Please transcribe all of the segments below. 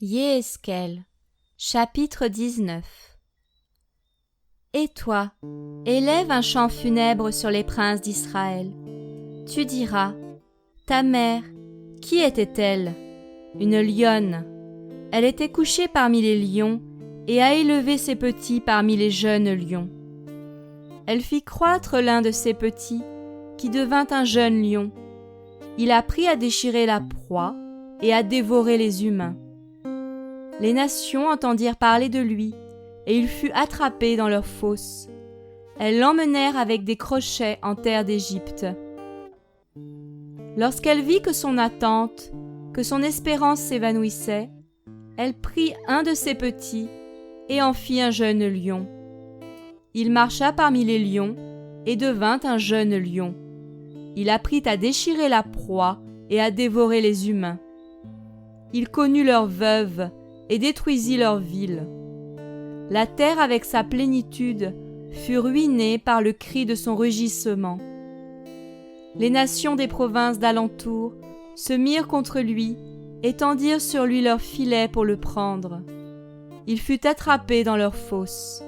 Yéhezkel, chapitre 19. Et toi, élève un chant funèbre sur les princes d'Israël. Tu diras, ta mère, qui était-elle? Une lionne. Elle était couchée parmi les lions et a élevé ses petits parmi les jeunes lions. Elle fit croître l'un de ses petits, qui devint un jeune lion. Il apprit à déchirer la proie et à dévorer les humains. Les nations entendirent parler de lui, et il fut attrapé dans leurs fosses. Elles l'emmenèrent avec des crochets en terre d'Égypte. Lorsqu'elle vit que son attente, que son espérance s'évanouissait, elle prit un de ses petits et en fit un jeune lion. Il marcha parmi les lions et devint un jeune lion. Il apprit à déchirer la proie et à dévorer les humains. Il connut leurs veuves et détruisit leurs villes. La terre avec sa plénitude fut ruinée par le cri de son rugissement. Les nations des provinces d'alentour se mirent contre lui et tendirent sur lui leurs filets pour le prendre. Il fut attrapé dans leurs fosses.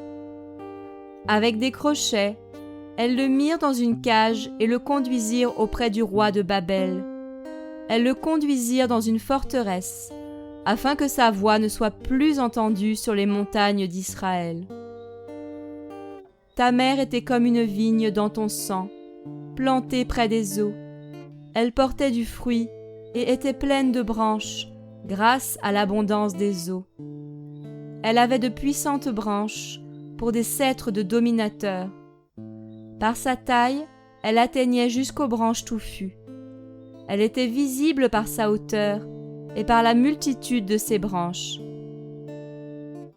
Avec des crochets, elles le mirent dans une cage et le conduisirent auprès du roi de Babel. Elles le conduisirent dans une forteresse, afin que sa voix ne soit plus entendue sur les montagnes d'Israël. Ta mère était comme une vigne dans ton sang, plantée près des eaux. Elle portait du fruit et était pleine de branches, grâce à l'abondance des eaux. Elle avait de puissantes branches pour des cèdres de dominateurs. Par sa taille, elle atteignait jusqu'aux branches touffues. Elle était visible par sa hauteur et par la multitude de ses branches.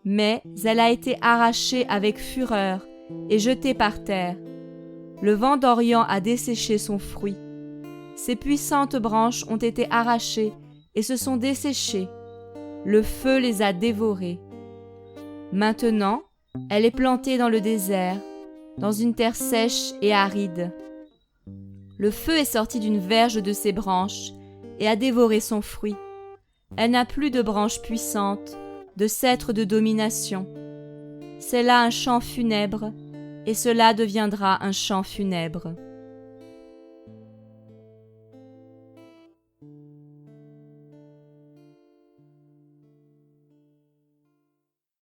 Mais elle a été arrachée avec fureur et jetée par terre. Le vent d'Orient a desséché son fruit. Ses puissantes branches ont été arrachées et se sont desséchées. Le feu les a dévorées. Maintenant, elle est plantée dans le désert, dans une terre sèche et aride. Le feu est sorti d'une verge de ses branches et a dévoré son fruit. Elle n'a plus de branches puissantes, de cèdres de domination. C'est là un chant funèbre, et cela deviendra un chant funèbre.